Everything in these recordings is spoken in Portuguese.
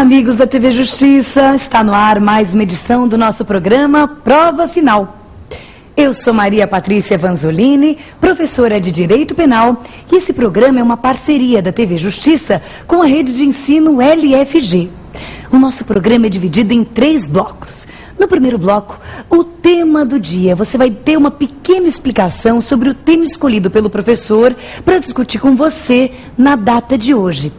Amigos da TV Justiça, está no ar mais uma edição do nosso programa Prova Final. Eu sou Maria Patrícia Vanzolini, professora de Direito Penal, e esse programa é uma parceria da TV Justiça com a rede de ensino LFG. O nosso programa é dividido em 3 blocos. No primeiro bloco, o tema do dia. Você vai ter uma pequena explicação sobre o tema escolhido pelo professor para discutir com você na data de hoje.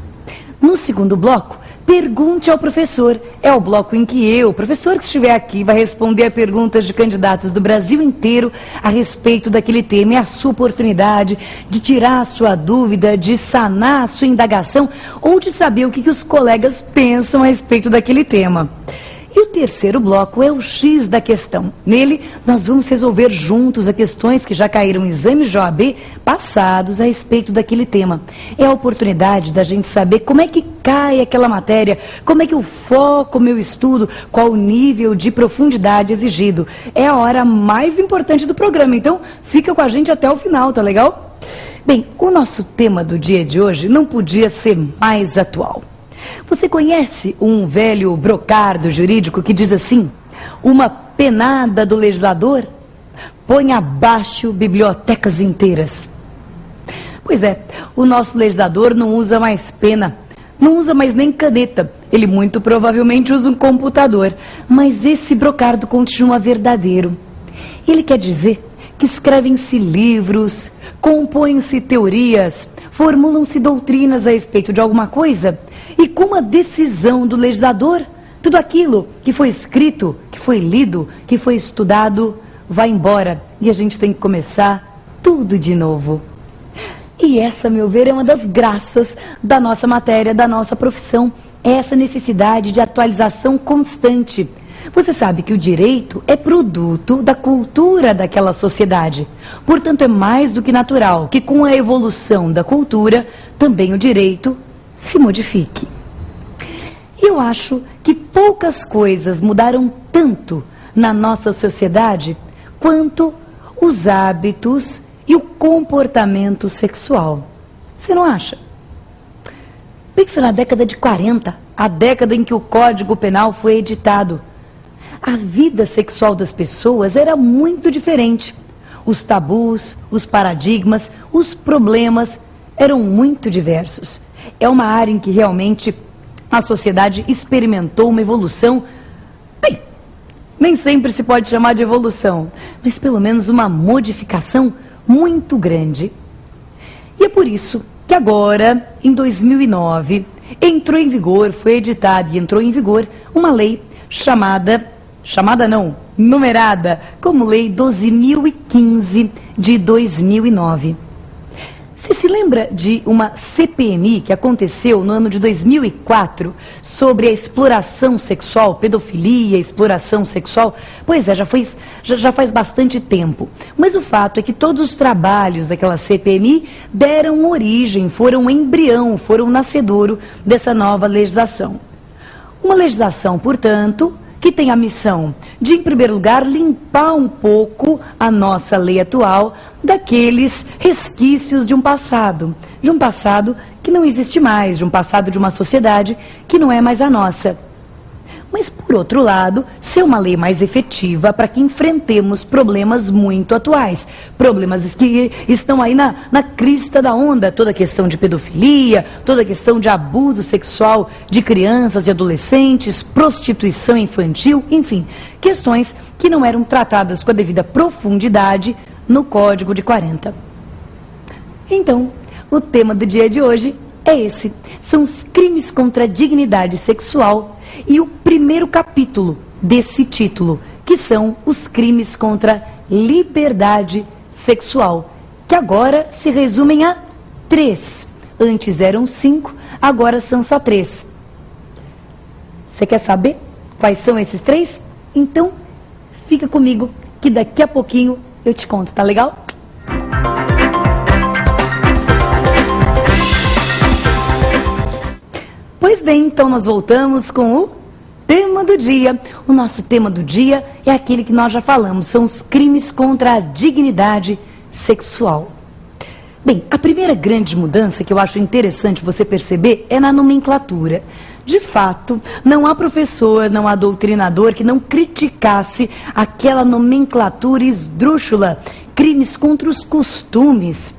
No segundo bloco, pergunte ao professor. É o bloco em que eu, o professor que estiver aqui, vai responder a perguntas de candidatos do Brasil inteiro a respeito daquele tema. É a sua oportunidade de tirar a sua dúvida, de sanar a sua indagação ou de saber o que os colegas pensam a respeito daquele tema. E o terceiro bloco é o X da questão. Nele, nós vamos resolver juntos as questões que já caíram em exames de OAB passados a respeito daquele tema. É a oportunidade da gente saber como é que cai aquela matéria, como é que eu foco o meu estudo, qual o nível de profundidade exigido. É a hora mais importante do programa, então fica com a gente até o final, tá legal? Bem, o nosso tema do dia de hoje não podia ser mais atual. Você conhece um velho brocardo jurídico que diz assim: uma penada do legislador põe abaixo bibliotecas inteiras? Pois é, o nosso legislador não usa mais pena, não usa mais nem caneta. Ele muito provavelmente usa um computador, mas esse brocardo continua verdadeiro. Ele quer dizer que escrevem-se livros, compõem-se teorias, formulam-se doutrinas a respeito de alguma coisa, e com uma decisão do legislador, tudo aquilo que foi escrito, que foi lido, que foi estudado, vai embora. E a gente tem que começar tudo de novo. E essa, a meu ver, é uma das graças da nossa matéria, da nossa profissão. Essa necessidade de atualização constante. Você sabe que o direito é produto da cultura daquela sociedade. Portanto, é mais do que natural que com a evolução da cultura, também o direito se modifique. E eu acho que poucas coisas mudaram tanto na nossa sociedade quanto os hábitos e o comportamento sexual. Você não acha? Pense na década de 40, a década em que o Código Penal foi editado. A vida sexual das pessoas era muito diferente. Os tabus, os paradigmas, os problemas eram muito diversos. É uma área em que realmente a sociedade experimentou uma evolução. Bem, nem sempre se pode chamar de evolução, mas pelo menos uma modificação muito grande. E é por isso que agora, em 2009, foi editada e entrou em vigor uma lei numerada como Lei 12.015 de 2009. Você se lembra de uma CPMI que aconteceu no ano de 2004 sobre a exploração sexual, pedofilia, exploração sexual? Pois é, já faz bastante tempo. Mas o fato é que todos os trabalhos daquela CPMI deram origem, foram embrião, foram nascedouro dessa nova legislação. Uma legislação, portanto, que tem a missão de, em primeiro lugar, limpar um pouco a nossa lei atual daqueles resquícios de um passado que não existe mais, de um passado de uma sociedade que não é mais a nossa. Mas, por outro lado, ser uma lei mais efetiva para que enfrentemos problemas muito atuais. Problemas que estão aí na crista da onda. Toda a questão de pedofilia, toda a questão de abuso sexual de crianças e adolescentes, prostituição infantil, enfim, questões que não eram tratadas com a devida profundidade no Código de 40. Então, o tema do dia de hoje é esse. São os crimes contra a dignidade sexual e o primeiro capítulo desse título, que são os crimes contra a liberdade sexual, que agora se resumem a 3. Antes eram 5, agora são só 3. Você quer saber quais são esses 3? Então, fica comigo que daqui a pouquinho eu te conto, tá legal? Pois bem, então nós voltamos com o tema do dia. O nosso tema do dia é aquele que nós já falamos, são os crimes contra a dignidade sexual. Bem, a primeira grande mudança que eu acho interessante você perceber é na nomenclatura. De fato, não há professor, não há doutrinador que não criticasse aquela nomenclatura esdrúxula, crimes contra os costumes.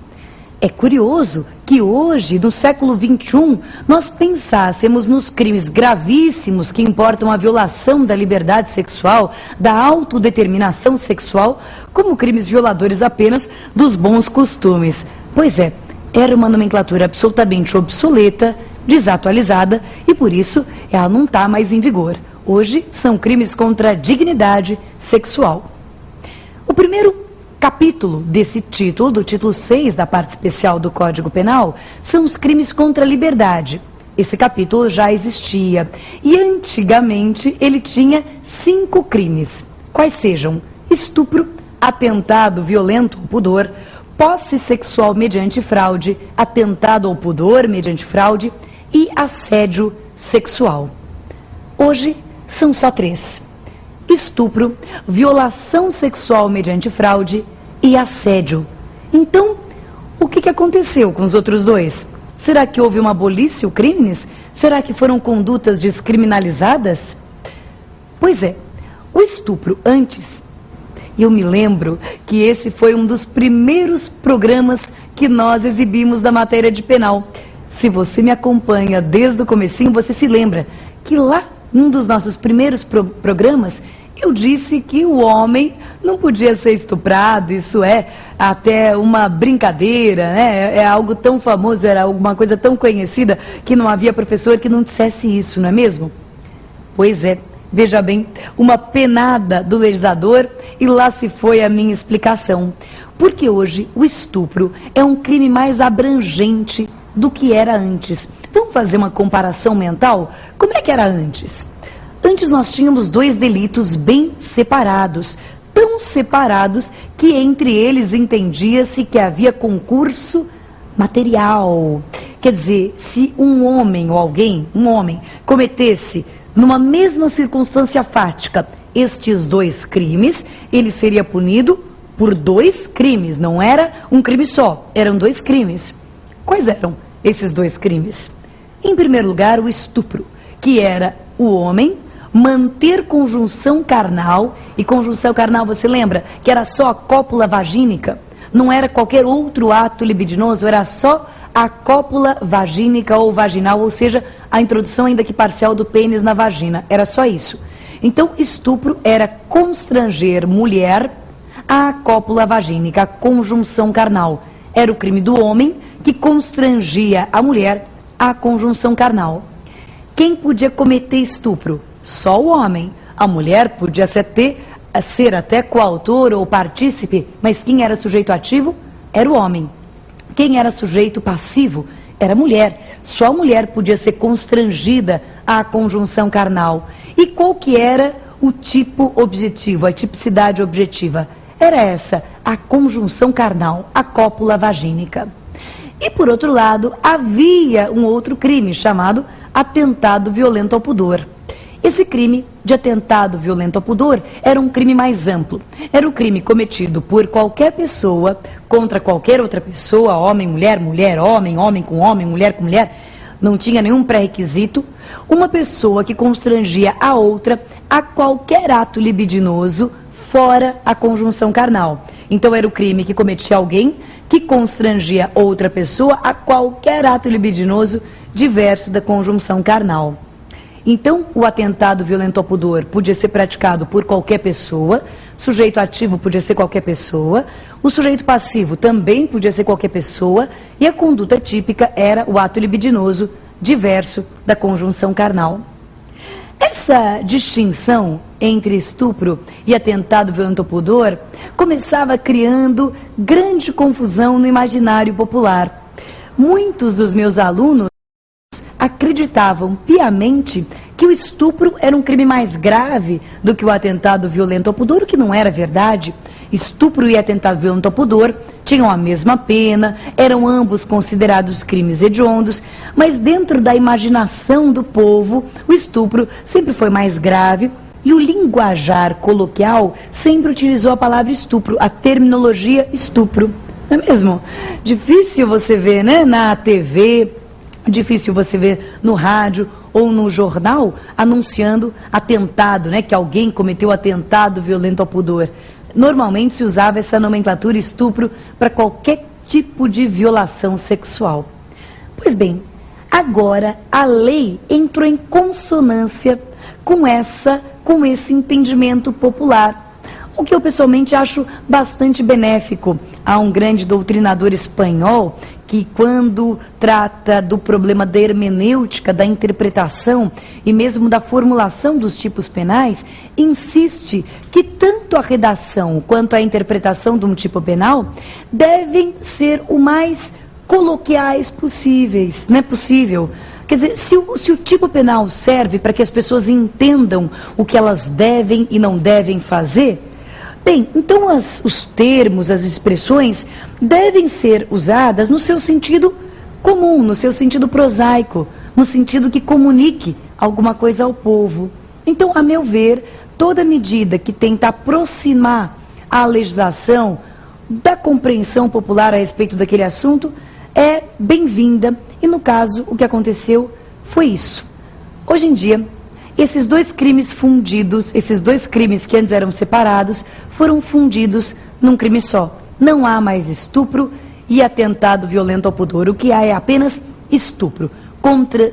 É curioso que hoje, no século XXI, nós pensássemos nos crimes gravíssimos que importam a violação da liberdade sexual, da autodeterminação sexual, como crimes violadores apenas dos bons costumes. Pois é, era uma nomenclatura absolutamente obsoleta, desatualizada e por isso ela não está mais em vigor. Hoje são crimes contra a dignidade sexual. O primeiro capítulo desse título, do título 6 da parte especial do Código Penal, são os crimes contra a liberdade. Esse capítulo já existia e antigamente ele tinha 5 crimes. Quais sejam? Estupro, atentado violento ao pudor, posse sexual mediante fraude, atentado ao pudor mediante fraude e assédio sexual. Hoje são só 3. Estupro, violação sexual mediante fraude e assédio. Então, o que aconteceu com os outros 2? Será que houve uma abolição crimes? Será que foram condutas descriminalizadas? Pois é, o estupro antes, eu me lembro que esse foi um dos primeiros programas que nós exibimos da matéria de penal. Se você me acompanha desde o comecinho, você se lembra que lá, num dos nossos primeiros programas, eu disse que o homem não podia ser estuprado, isso é até uma brincadeira, né? É algo tão famoso, era alguma coisa tão conhecida que não havia professor que não dissesse isso, não é mesmo? Pois é, veja bem, uma penada do legislador e lá se foi a minha explicação. Porque hoje o estupro é um crime mais abrangente do que era antes. Vamos fazer uma comparação mental? Como é que era antes? Antes nós tínhamos 2 delitos bem separados, tão separados que entre eles entendia-se que havia concurso material. Quer dizer, se um homem ou alguém, um homem, cometesse numa mesma circunstância fática estes 2 crimes, ele seria punido por 2 crimes, não era um crime só, eram 2 crimes. Quais eram esses 2 crimes? Em primeiro lugar, o estupro, que era o homem manter conjunção carnal, e conjunção carnal, você lembra, que era só a cópula vagínica, não era qualquer outro ato libidinoso, era só a cópula vagínica ou vaginal, ou seja, a introdução ainda que parcial do pênis na vagina, era só isso. Então, estupro era constranger mulher à cópula vagínica, a conjunção carnal. Era o crime do homem que constrangia a mulher à conjunção carnal. Quem podia cometer estupro? Só o homem. A mulher podia ser até coautor ou partícipe, mas quem era sujeito ativo? Era o homem. Quem era sujeito passivo? Era a mulher. Só a mulher podia ser constrangida à conjunção carnal. E qual que era o tipo objetivo, a tipicidade objetiva? Era essa, a conjunção carnal, a cópula vagínica. E por outro lado, havia um outro crime chamado atentado violento ao pudor. Esse crime de atentado violento ao pudor era um crime mais amplo. Era o crime cometido por qualquer pessoa contra qualquer outra pessoa, homem, mulher, mulher, homem, homem com homem, mulher com mulher. Não tinha nenhum pré-requisito. Uma pessoa que constrangia a outra a qualquer ato libidinoso fora a conjunção carnal. Então era o crime que cometia alguém que constrangia outra pessoa a qualquer ato libidinoso diverso da conjunção carnal. Então, o atentado violento ao pudor podia ser praticado por qualquer pessoa, sujeito ativo podia ser qualquer pessoa, o sujeito passivo também podia ser qualquer pessoa, e a conduta típica era o ato libidinoso diverso da conjunção carnal. Essa distinção entre estupro e atentado violento ao pudor começava criando grande confusão no imaginário popular. Muitos dos meus alunos acreditavam piamente que o estupro era um crime mais grave do que o atentado violento ao pudor, o que não era verdade. Estupro e atentado violento ao pudor tinham a mesma pena, eram ambos considerados crimes hediondos, mas dentro da imaginação do povo, o estupro sempre foi mais grave e o linguajar coloquial sempre utilizou a palavra estupro, a terminologia estupro. Não é mesmo? Difícil você ver, né, na TV, difícil você ver no rádio ou no jornal anunciando atentado, né, que alguém cometeu atentado violento ao pudor. Normalmente se usava essa nomenclatura estupro para qualquer tipo de violação sexual. Pois bem, agora a lei entrou em consonância com esse entendimento popular, o que eu pessoalmente acho bastante benéfico. Há um grande doutrinador espanhol que, quando trata do problema da hermenêutica, da interpretação e mesmo da formulação dos tipos penais, insiste que tanto a redação quanto a interpretação de um tipo penal devem ser o mais coloquiais possíveis, não é possível. Quer dizer, se o tipo penal serve para que as pessoas entendam o que elas devem e não devem fazer, bem, então os termos, as expressões devem ser usadas no seu sentido comum, no seu sentido prosaico, no sentido que comunique alguma coisa ao povo. Então, a meu ver, toda medida que tenta aproximar a legislação da compreensão popular a respeito daquele assunto é bem-vinda. E no caso, o que aconteceu foi isso. Hoje em dia, esses dois crimes fundidos, esses dois crimes que antes eram separados, foram fundidos num crime só. Não há mais estupro e atentado violento ao pudor. O que há é apenas estupro.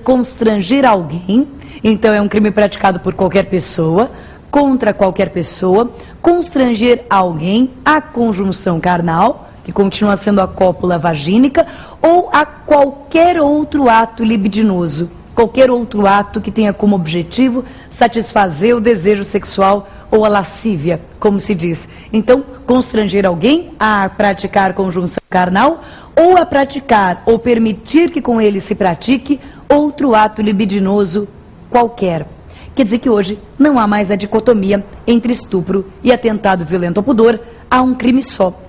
Constranger alguém, então é um crime praticado por qualquer pessoa, contra qualquer pessoa. Constranger alguém à conjunção carnal, que continua sendo a cópula vagínica, ou a qualquer outro ato libidinoso, qualquer outro ato que tenha como objetivo satisfazer o desejo sexual ou a lascívia, como se diz. Então, constranger alguém a praticar conjunção carnal, ou a praticar ou permitir que com ele se pratique outro ato libidinoso qualquer. Quer dizer que hoje não há mais a dicotomia entre estupro e atentado violento ao pudor, há um crime só.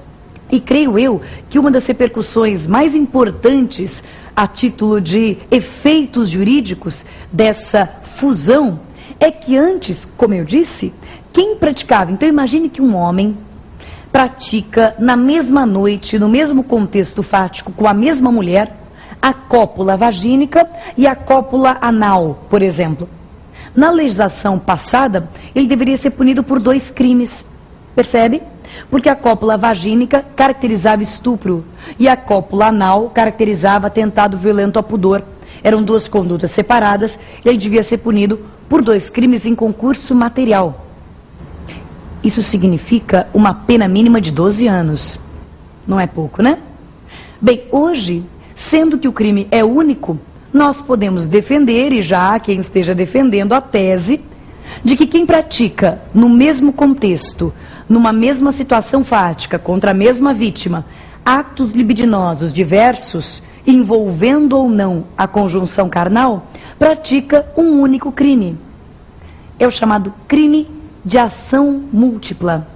E creio eu que uma das repercussões mais importantes a título de efeitos jurídicos dessa fusão é que antes, como eu disse, quem praticava, então imagine que um homem pratica na mesma noite, no mesmo contexto fático, com a mesma mulher, a cópula vagínica e a cópula anal, por exemplo. Na legislação passada, ele deveria ser punido por 2 crimes, percebe? Porque a cópula vagínica caracterizava estupro e a cópula anal caracterizava atentado violento ao pudor. Eram 2 condutas separadas e ele devia ser punido por 2 crimes em concurso material. Isso significa uma pena mínima de 12 anos. Não é pouco, né? Bem, hoje, sendo que o crime é único, nós podemos defender, e já há quem esteja defendendo a tese, de que quem pratica no mesmo contexto, numa mesma situação fática, contra a mesma vítima, atos libidinosos diversos, envolvendo ou não a conjunção carnal, pratica um único crime. É o chamado crime de ação múltipla.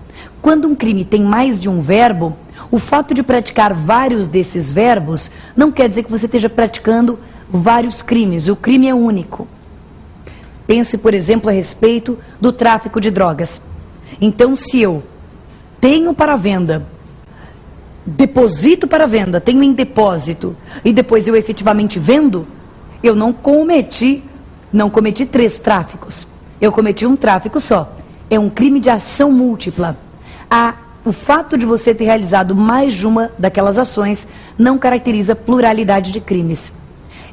Quando um crime tem mais de um verbo, o fato de praticar vários desses verbos não quer dizer que você esteja praticando vários crimes. O crime é único. Pense, por exemplo, a respeito do tráfico de drogas. Então, se eu tenho para venda, deposito para venda, tenho em depósito, e depois eu efetivamente vendo, eu não cometi 3 tráficos. Eu cometi um tráfico só. É um crime de ação múltipla. O fato de você ter realizado mais de uma daquelas ações não caracteriza pluralidade de crimes.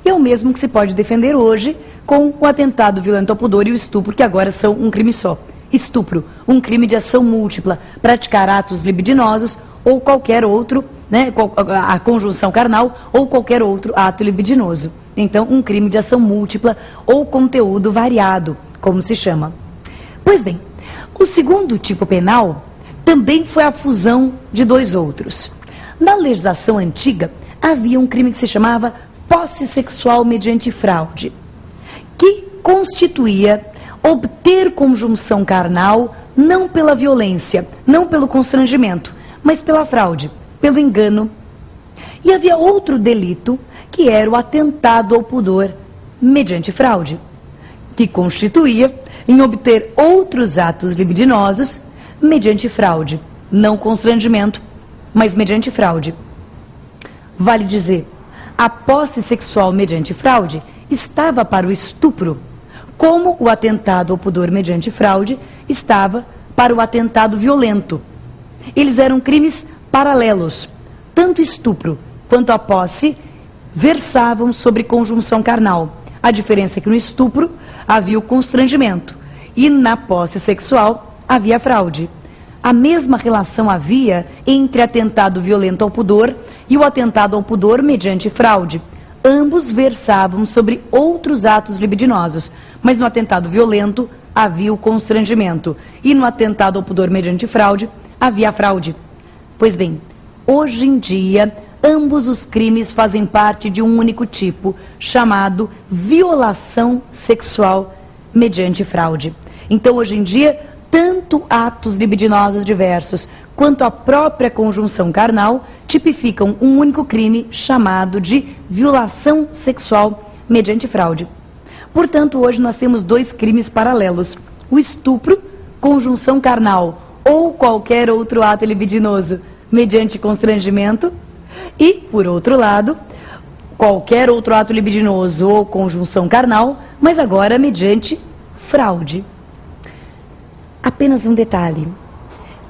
E é o mesmo que se pode defender hoje com o atentado violento ao pudor e o estupro, que agora são um crime só. Estupro, um crime de ação múltipla, praticar atos libidinosos ou qualquer outro, né, a conjunção carnal ou qualquer outro ato libidinoso. Então, um crime de ação múltipla ou conteúdo variado, como se chama. Pois bem, o segundo tipo penal também foi a fusão de 2 outros. Na legislação antiga, havia um crime que se chamava posse sexual mediante fraude, que constituía obter conjunção carnal não pela violência, não pelo constrangimento, mas pela fraude, pelo engano. E havia outro delito, que era o atentado ao pudor mediante fraude, que constituía em obter outros atos libidinosos mediante fraude, não constrangimento, mas mediante fraude. Vale dizer, a posse sexual mediante fraude estava para o estupro, como o atentado ao pudor mediante fraude estava para o atentado violento. Eles eram crimes paralelos. Tanto estupro quanto a posse versavam sobre conjunção carnal. A diferença é que no estupro havia o constrangimento e na posse sexual havia a fraude. A mesma relação havia entre atentado violento ao pudor e o atentado ao pudor mediante fraude. Ambos versavam sobre outros atos libidinosos, mas no atentado violento havia o constrangimento e no atentado ao pudor mediante fraude havia a fraude. Pois bem, hoje em dia, ambos os crimes fazem parte de um único tipo, chamado violação sexual mediante fraude. Então, hoje em dia, tanto atos libidinosos diversos quanto a própria conjunção carnal tipificam um único crime chamado de violação sexual mediante fraude. Portanto, hoje nós temos dois crimes paralelos: o estupro, conjunção carnal ou qualquer outro ato libidinoso mediante constrangimento, e, por outro lado, qualquer outro ato libidinoso ou conjunção carnal, mas agora mediante fraude. Apenas um detalhe,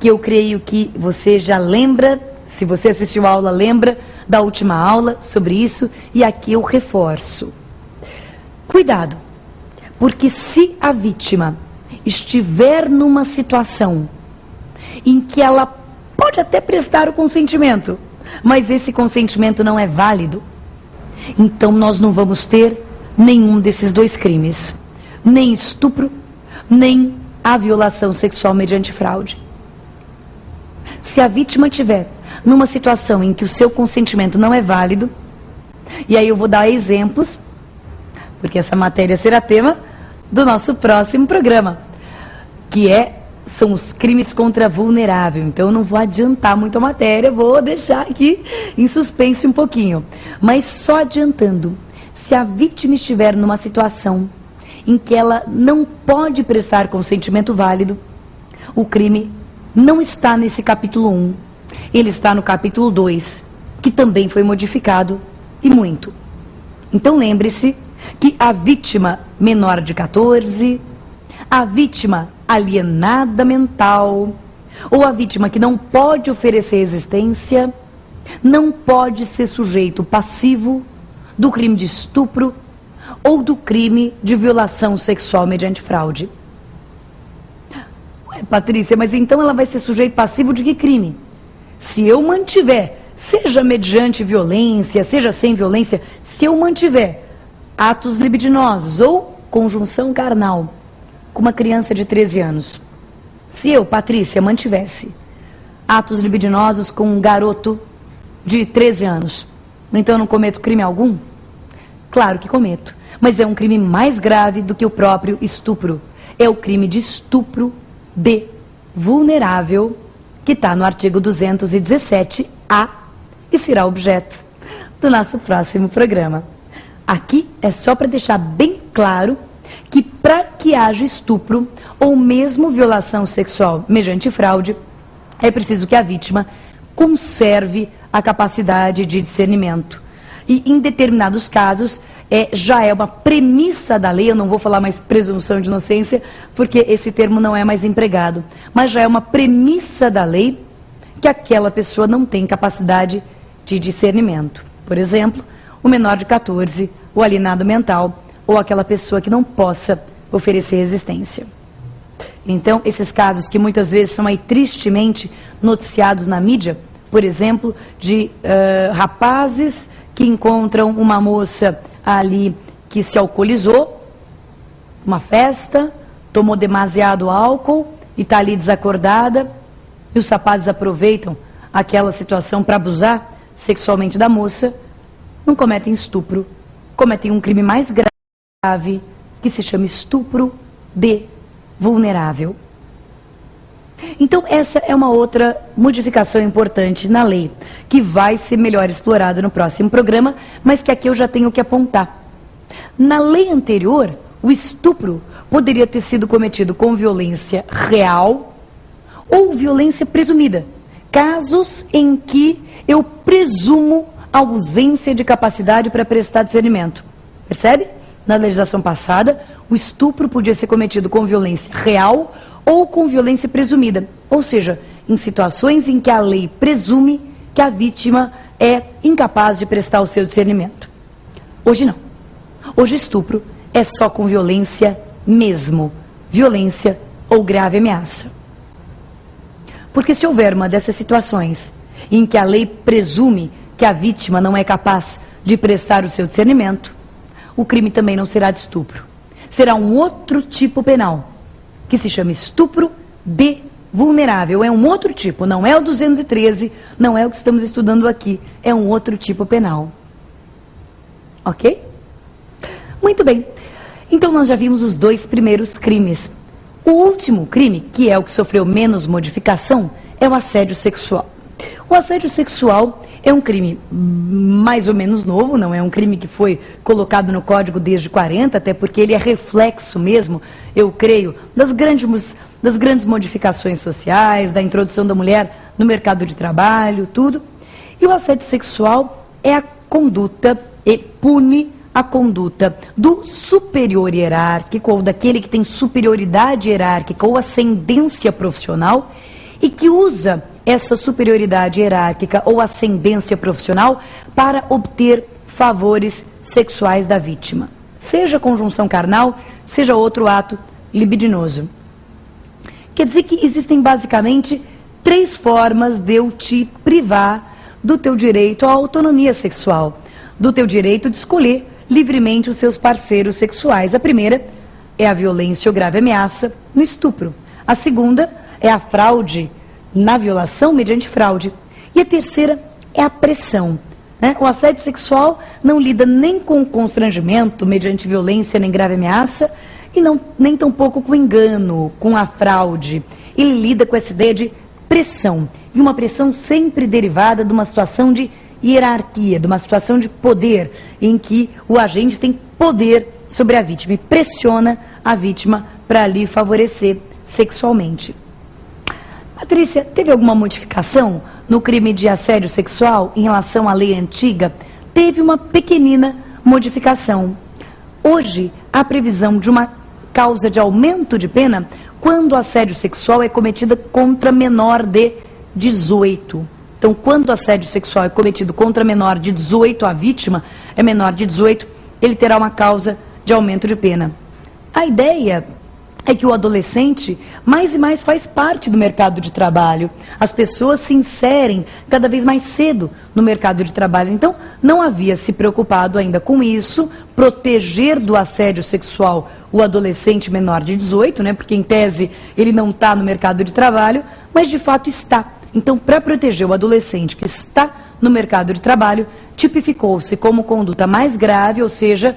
que eu creio que você já lembra, se você assistiu a aula, lembra da última aula sobre isso, e aqui eu reforço. Cuidado, porque se a vítima estiver numa situação em que ela pode até prestar o consentimento, mas esse consentimento não é válido, então nós não vamos ter nenhum desses dois crimes, nem estupro, nem a violação sexual mediante fraude. Se a vítima estiver numa situação em que o seu consentimento não é válido, e aí eu vou dar exemplos, porque essa matéria será tema do nosso próximo programa, que são os crimes contra vulnerável. Então eu não vou adiantar muito a matéria, vou deixar aqui em suspense um pouquinho. Mas só adiantando, se a vítima estiver numa situação em que ela não pode prestar consentimento válido, o crime não está nesse capítulo 1, ele está no capítulo 2, que também foi modificado, e muito. Então lembre-se que a vítima menor de 14, a vítima alienada mental, ou a vítima que não pode oferecer resistência, não pode ser sujeito passivo do crime de estupro ou do crime de violação sexual mediante fraude. Ué, Patrícia, mas então ela vai ser sujeito passivo de que crime? Se eu mantiver, seja mediante violência, seja sem violência, se eu mantiver atos libidinosos ou conjunção carnal com uma criança de 13 anos, se eu, Patrícia, mantivesse atos libidinosos com um garoto de 13 anos, então eu não cometo crime algum? Claro que cometo, mas é um crime mais grave do que o próprio estupro. É o crime de estupro de vulnerável, que está no artigo 217-A e será objeto do nosso próximo programa. Aqui é só para deixar bem claro que para que haja estupro ou mesmo violação sexual mediante fraude, é preciso que a vítima conserve a capacidade de discernimento. E em determinados casos, já é uma premissa da lei, eu não vou falar mais presunção de inocência, porque esse termo não é mais empregado, mas já é uma premissa da lei que aquela pessoa não tem capacidade de discernimento. Por exemplo, o menor de 14, o alienado mental, ou aquela pessoa que não possa oferecer resistência. Então, esses casos que muitas vezes são aí tristemente noticiados na mídia, por exemplo, de rapazes que encontram uma moça ali que se alcoolizou, uma festa, tomou demasiado álcool e está ali desacordada, e os rapazes aproveitam aquela situação para abusar sexualmente da moça, não cometem estupro, cometem um crime mais grave, que se chama estupro de vulnerável. Então essa é uma outra modificação importante na lei, que vai ser melhor explorada no próximo programa, mas que aqui eu já tenho que apontar. Na lei anterior, o estupro poderia ter sido cometido com violência real ou violência presumida. Casos em que eu presumo ausência de capacidade para prestar discernimento. Percebe? Na legislação passada, o estupro podia ser cometido com violência real ou com violência presumida, ou seja, em situações em que a lei presume que a vítima é incapaz de prestar o seu discernimento. Hoje não. Hoje estupro é só com violência mesmo, violência ou grave ameaça. Porque se houver uma dessas situações em que a lei presume que a vítima não é capaz de prestar o seu discernimento, o crime também não será de estupro. Será um outro tipo penal, que se chama estupro de vulnerável. É um outro tipo, não é o 213, não é o que estamos estudando aqui, é um outro tipo penal. Ok? Muito bem. Então nós já vimos os dois primeiros crimes. O último crime, que é o que sofreu menos modificação, é o assédio sexual. O assédio sexual é um crime mais ou menos novo, não é um crime que foi colocado no Código desde 40, até porque ele é reflexo mesmo, eu creio, das grandes modificações sociais, da introdução da mulher no mercado de trabalho, tudo. E o assédio sexual é a conduta, e pune a conduta do superior hierárquico, ou daquele que tem superioridade hierárquica ou ascendência profissional, e que usa essa superioridade hierárquica ou ascendência profissional para obter favores sexuais da vítima. Seja conjunção carnal, seja outro ato libidinoso. Quer dizer que existem basicamente 3 formas de eu te privar do teu direito à autonomia sexual, do teu direito de escolher livremente os seus parceiros sexuais. A primeira é a violência ou grave ameaça no estupro. A segunda é a fraude na violação mediante fraude. E a terceira é a pressão. O assédio sexual não lida nem com constrangimento mediante violência nem grave ameaça e nem tampouco com engano, com a fraude. Ele lida com essa ideia de pressão. E uma pressão sempre derivada de uma situação de hierarquia, de uma situação de poder, em que o agente tem poder sobre a vítima e pressiona a vítima para lhe favorecer sexualmente. Patrícia, teve alguma modificação no crime de assédio sexual em relação à lei antiga? Teve uma pequenina modificação. Hoje, há previsão de uma causa de aumento de pena quando o assédio sexual é cometido contra menor de 18. Então, quando o assédio sexual é cometido contra menor de 18, a vítima é menor de 18, ele terá uma causa de aumento de pena. A ideia é que o adolescente mais e mais faz parte do mercado de trabalho. As pessoas se inserem cada vez mais cedo no mercado de trabalho. Então, não havia se preocupado ainda com isso, proteger do assédio sexual o adolescente menor de 18, porque em tese ele não está no mercado de trabalho, mas de fato está. Então, para proteger o adolescente que está no mercado de trabalho, tipificou-se como conduta mais grave, ou seja,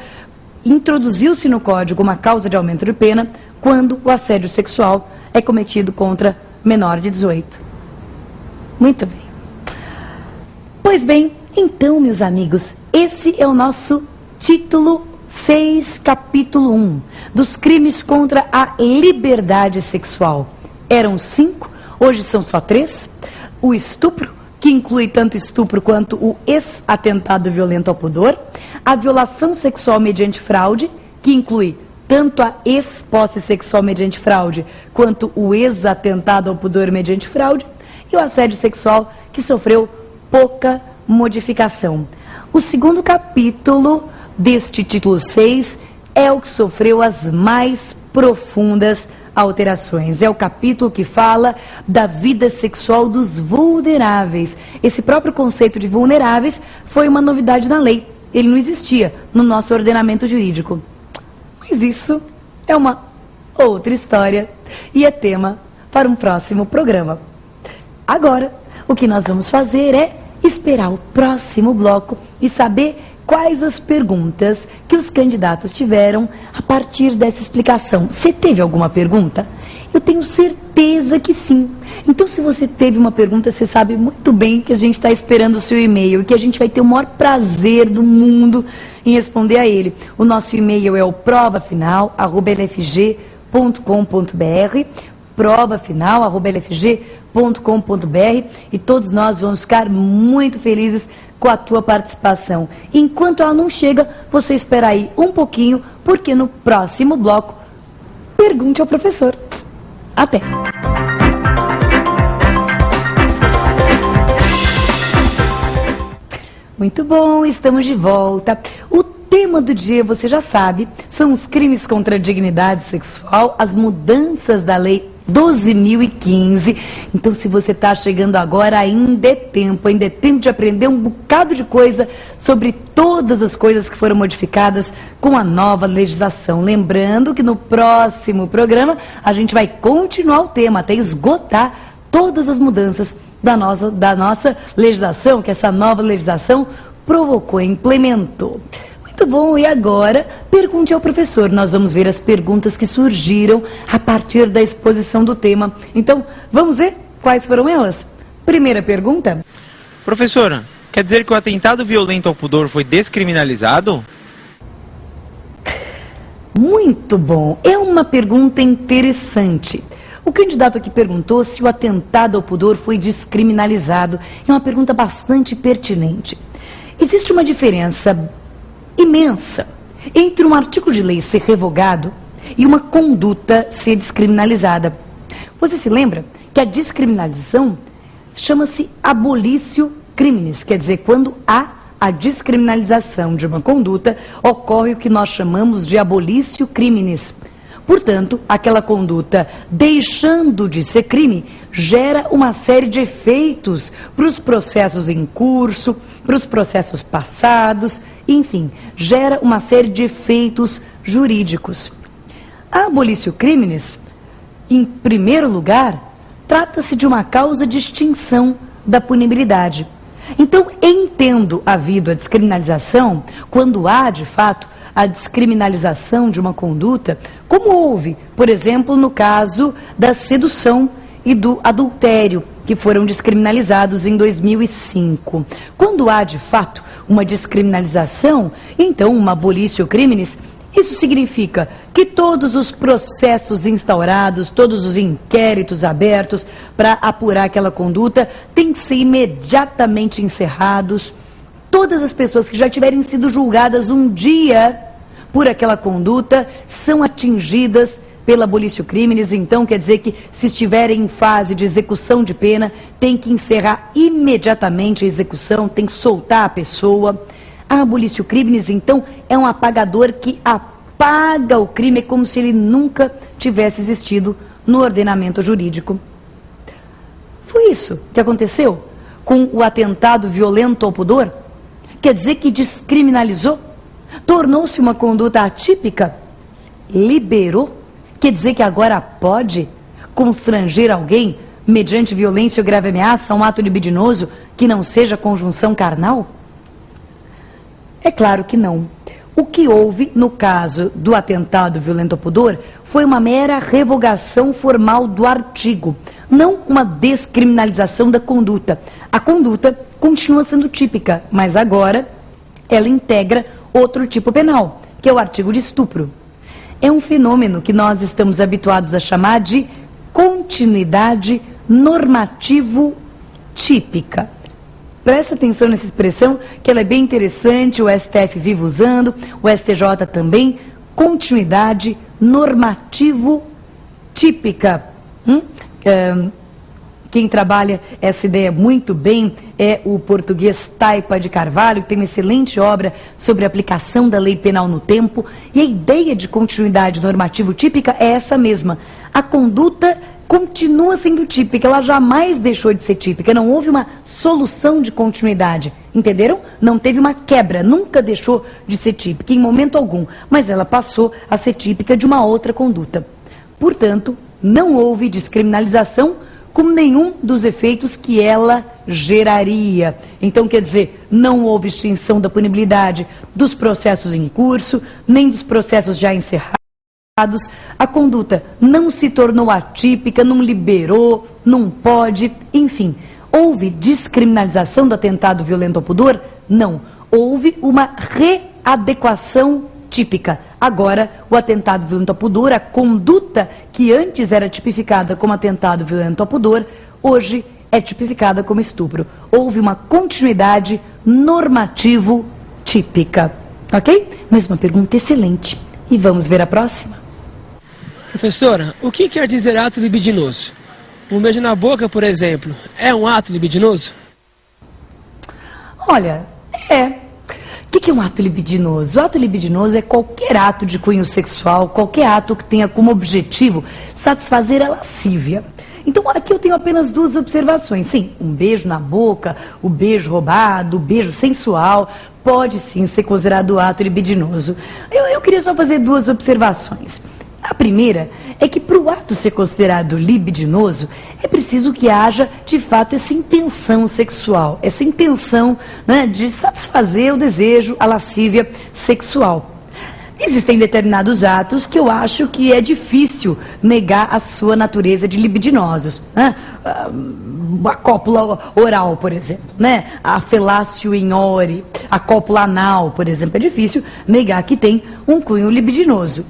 introduziu-se no Código uma causa de aumento de pena quando o assédio sexual é cometido contra menor de 18. Muito bem. Pois bem, então, meus amigos, esse é o nosso título 6, capítulo 1, dos crimes contra a liberdade sexual. Eram 5, hoje são só 3. O estupro, que inclui tanto estupro quanto o ex-atentado violento ao pudor. A violação sexual mediante fraude, que inclui tanto a ex-posse sexual mediante fraude, quanto o ex-atentado ao pudor mediante fraude. E o assédio sexual, que sofreu pouca modificação. O segundo capítulo deste título 6 é o que sofreu as mais profundas alterações. É o capítulo que fala da vida sexual dos vulneráveis. Esse próprio conceito de vulneráveis foi uma novidade na lei. Ele não existia no nosso ordenamento jurídico. Mas isso é uma outra história e é tema para um próximo programa. Agora, o que nós vamos fazer é esperar o próximo bloco e saber quais as perguntas que os candidatos tiveram a partir dessa explicação. Você teve alguma pergunta? Eu tenho certeza que sim. Então, se você teve uma pergunta, você sabe muito bem que a gente está esperando o seu e-mail e que a gente vai ter o maior prazer do mundo em responder a ele. O nosso e-mail é o provafinal@lfg.com.br, provafinal@lfg.com.br, e todos nós vamos ficar muito felizes com a tua participação. Enquanto ela não chega, você espera aí um pouquinho, porque no próximo bloco, pergunte ao professor. Até! Muito bom, estamos de volta. O tema do dia, você já sabe, são os crimes contra a dignidade sexual, as mudanças da lei 12.015. Então, se você está chegando agora, ainda é tempo de aprender um bocado de coisa sobre todas as coisas que foram modificadas com a nova legislação. Lembrando que no próximo programa a gente vai continuar o tema até esgotar todas as mudanças da nossa legislação, que essa nova legislação provocou, implementou. Muito bom, e agora, pergunte ao professor. Nós vamos ver as perguntas que surgiram a partir da exposição do tema. Então, vamos ver quais foram elas? Primeira pergunta. Professora, quer dizer que o atentado violento ao pudor foi descriminalizado? Muito bom, é uma pergunta interessante. O candidato aqui perguntou se o atentado ao pudor foi descriminalizado. É uma pergunta bastante pertinente. Existe uma diferença imensa entre um artigo de lei ser revogado e uma conduta ser descriminalizada. Você se lembra que a descriminalização chama-se abolitio criminis, quer dizer, quando há a descriminalização de uma conduta, ocorre o que nós chamamos de abolitio criminis. Portanto, aquela conduta, deixando de ser crime, gera uma série de efeitos para os processos em curso, para os processos passados, enfim, gera uma série de efeitos jurídicos. A abolitio criminis, em primeiro lugar, trata-se de uma causa de extinção da punibilidade. Então, entendo havido a descriminalização quando há, de fato, a descriminalização de uma conduta, como houve, por exemplo, no caso da sedução e do adultério, que foram descriminalizados em 2005. Quando há, de fato, uma descriminalização, então, uma abolitio criminis, isso significa que todos os processos instaurados, todos os inquéritos abertos para apurar aquela conduta têm que ser imediatamente encerrados. Todas as pessoas que já tiverem sido julgadas um dia por aquela conduta são atingidas pela abolitio criminis. Então, quer dizer que se estiverem em fase de execução de pena, tem que encerrar imediatamente a execução, tem que soltar a pessoa. A abolitio criminis, então, é um apagador que apaga o crime, é como se ele nunca tivesse existido no ordenamento jurídico. Foi isso que aconteceu com o atentado violento ao pudor? Quer dizer que descriminalizou? Tornou-se uma conduta atípica? Liberou? Quer dizer que agora pode constranger alguém mediante violência ou grave ameaça a um ato libidinoso que não seja conjunção carnal? É claro que não. O que houve no caso do atentado violento ao pudor foi uma mera revogação formal do artigo, não uma descriminalização da conduta. A conduta continua sendo típica, mas agora ela integra outro tipo penal, que é o artigo de estupro. É um fenômeno que nós estamos habituados a chamar de continuidade normativo típica. Presta atenção nessa expressão, que ela é bem interessante, o STF vive usando, o STJ também, continuidade normativo típica. Quem trabalha essa ideia muito bem é o português Taipa de Carvalho, que tem uma excelente obra sobre a aplicação da lei penal no tempo, e a ideia de continuidade normativo típica é essa mesma. A conduta continua sendo típica, ela jamais deixou de ser típica, não houve uma solução de continuidade, entenderam? Não teve uma quebra, nunca deixou de ser típica em momento algum, mas ela passou a ser típica de uma outra conduta. Portanto, não houve descriminalização com nenhum dos efeitos que ela geraria. Então, quer dizer, não houve extinção da punibilidade dos processos em curso, nem dos processos já encerrados. A conduta não se tornou atípica, não liberou, não pode, enfim. Houve descriminalização do atentado violento ao pudor? Não. Houve uma readequação típica. Agora, o atentado violento ao pudor, a conduta que antes era tipificada como atentado violento ao pudor, hoje é tipificada como estupro. Houve uma continuidade normativo típica. Ok? Mais uma pergunta excelente. E vamos ver a próxima. Professora, o que quer dizer ato libidinoso? Um beijo na boca, por exemplo, é um ato libidinoso? Olha, O que é um ato libidinoso? O ato libidinoso é qualquer ato de cunho sexual, qualquer ato que tenha como objetivo satisfazer a lascívia. Então, aqui eu tenho apenas duas observações. Sim, um beijo na boca, o beijo roubado, o beijo sensual, pode sim ser considerado ato libidinoso. Eu queria só fazer duas observações. A primeira é que para o ato ser considerado libidinoso, é preciso que haja, de fato, essa intenção sexual, essa intenção, né, de satisfazer o desejo, a lascívia sexual. Existem determinados atos que eu acho que é difícil negar a sua natureza de libidinosos, né? A cópula oral, por exemplo, né? A felácio in ore, a cópula anal, por exemplo, é difícil negar que tem um cunho libidinoso.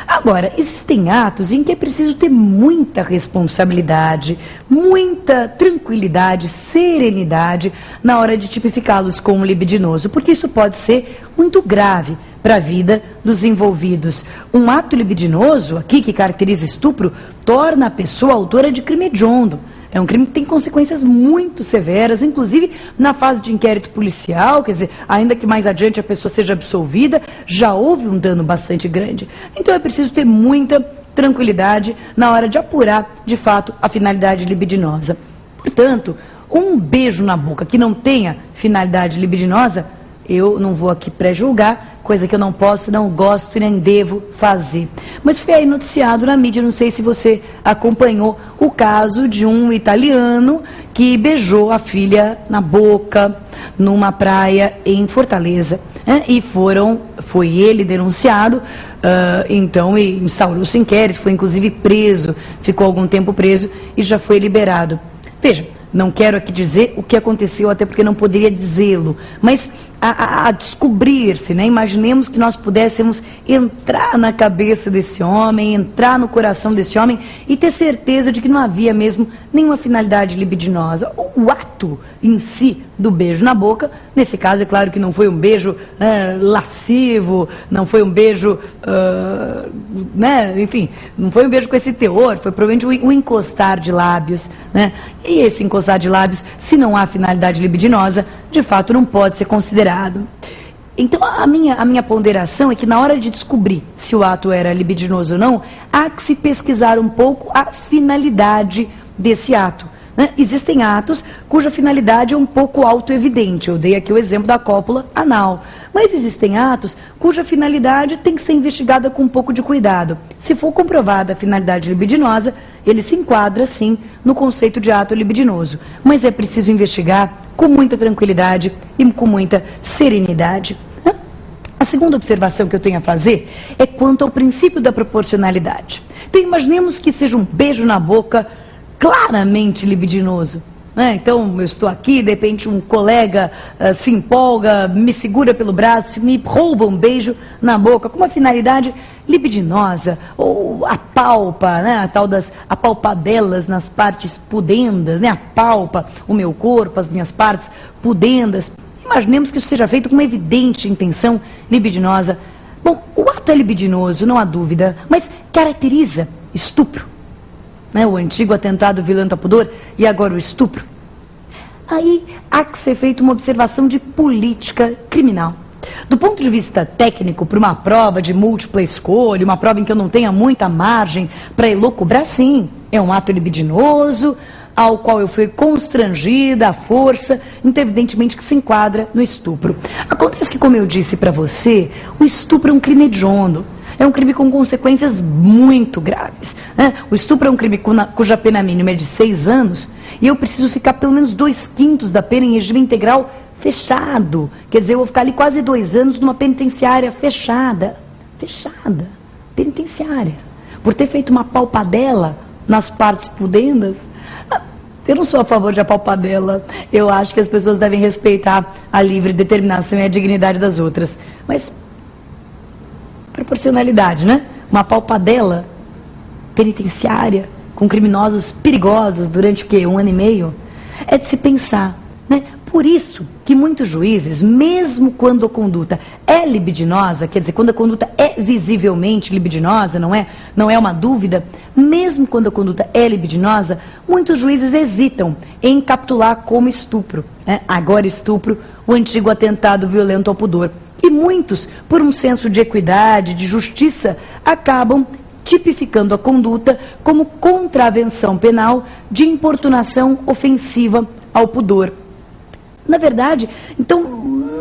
Agora, existem atos em que é preciso ter muita responsabilidade, muita tranquilidade, serenidade na hora de tipificá-los como libidinoso, porque isso pode ser muito grave para a vida dos envolvidos. Um ato libidinoso, aqui que caracteriza estupro, torna a pessoa autora de crime hediondo. É um crime que tem consequências muito severas, inclusive na fase de inquérito policial, quer dizer, ainda que mais adiante a pessoa seja absolvida, já houve um dano bastante grande. Então é preciso ter muita tranquilidade na hora de apurar, de fato, a finalidade libidinosa. Portanto, um beijo na boca que não tenha finalidade libidinosa, eu não vou aqui pré-julgar, coisa que eu não posso, não gosto e nem devo fazer. Mas foi aí noticiado na mídia, não sei se você acompanhou o caso de um italiano que beijou a filha na boca numa praia em Fortaleza. E foi ele denunciado, então instaurou-se inquérito, foi inclusive preso, ficou algum tempo preso e já foi liberado. Veja, não quero aqui dizer o que aconteceu, até porque não poderia dizê-lo, mas a descobrir-se, né? Imaginemos que nós pudéssemos entrar na cabeça desse homem, entrar no coração desse homem e ter certeza de que não havia mesmo nenhuma finalidade libidinosa. O ato em si do beijo na boca, nesse caso é claro que não foi um beijo lascivo, não foi um beijo, enfim, não foi um beijo com esse teor, foi provavelmente um encostar de lábios, né? E esse encostar de lábios, se não há finalidade libidinosa, de fato não pode ser considerado. Então a minha ponderação é que na hora de descobrir se o ato era libidinoso ou não, há que se pesquisar um pouco a finalidade desse ato. Existem atos cuja finalidade é um pouco autoevidente. Eu dei aqui o exemplo da cópula anal. Mas existem atos cuja finalidade tem que ser investigada com um pouco de cuidado. Se for comprovada a finalidade libidinosa, ele se enquadra, sim, no conceito de ato libidinoso. Mas é preciso investigar com muita tranquilidade e com muita serenidade. A segunda observação que eu tenho a fazer é quanto ao princípio da proporcionalidade. Então, imaginemos que seja um beijo na boca claramente libidinoso. Então, eu estou aqui, de repente um colega se empolga, me segura pelo braço, me rouba um beijo na boca, com uma finalidade libidinosa, ou apalpa, a tal das apalpadelas nas partes pudendas, apalpa o meu corpo, as minhas partes pudendas. Imaginemos que isso seja feito com uma evidente intenção libidinosa. Bom, o ato é libidinoso, não há dúvida, mas caracteriza estupro. O antigo atentado violento ao pudor e agora o estupro. Aí há que ser feita uma observação de política criminal. Do ponto de vista técnico, para uma prova de múltipla escolha, uma prova em que eu não tenha muita margem para elocubrar, sim, é um ato libidinoso, ao qual eu fui constrangida à força, então evidentemente que se enquadra no estupro. Acontece que, como eu disse para você, o estupro é um crime hediondo. É um crime com consequências muito graves. O estupro é um crime cuja pena mínima é de 6 anos e eu preciso ficar pelo menos 2/5 da pena em regime integral fechado. Quer dizer, eu vou ficar ali quase 2 anos numa penitenciária fechada. Fechada. Penitenciária. Por ter feito uma palpadela nas partes pudendas. Eu não sou a favor de apalpadela. Eu acho que as pessoas devem respeitar a livre determinação e a dignidade das outras. Mas proporcionalidade, Uma palpadela penitenciária com criminosos perigosos durante o quê? 1 ano e meio? É de se pensar, Por isso que muitos juízes, mesmo quando a conduta é libidinosa, quer dizer, quando a conduta é visivelmente libidinosa, não é uma dúvida, mesmo quando a conduta é libidinosa, muitos juízes hesitam em capitular como estupro, né? Agora estupro, o antigo atentado violento ao pudor. E muitos, por um senso de equidade, de justiça, acabam tipificando a conduta como contravenção penal de importunação ofensiva ao pudor. Na verdade, então,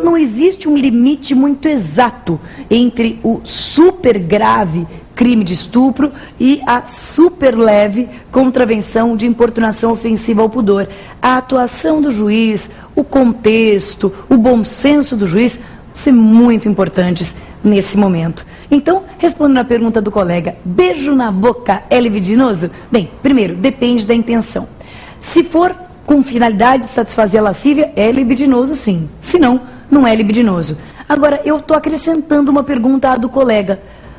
não existe um limite muito exato entre o super grave crime de estupro e a super leve contravenção de importunação ofensiva ao pudor. A atuação do juiz, o contexto, o bom senso do juiz vão ser muito importantes nesse momento. Então, respondendo à pergunta do colega, beijo na boca é libidinoso? Bem, primeiro, depende da intenção. Se for com finalidade de satisfazer a lascívia, é libidinoso sim. Se não, não é libidinoso. Agora, eu estou acrescentando uma pergunta à do colega.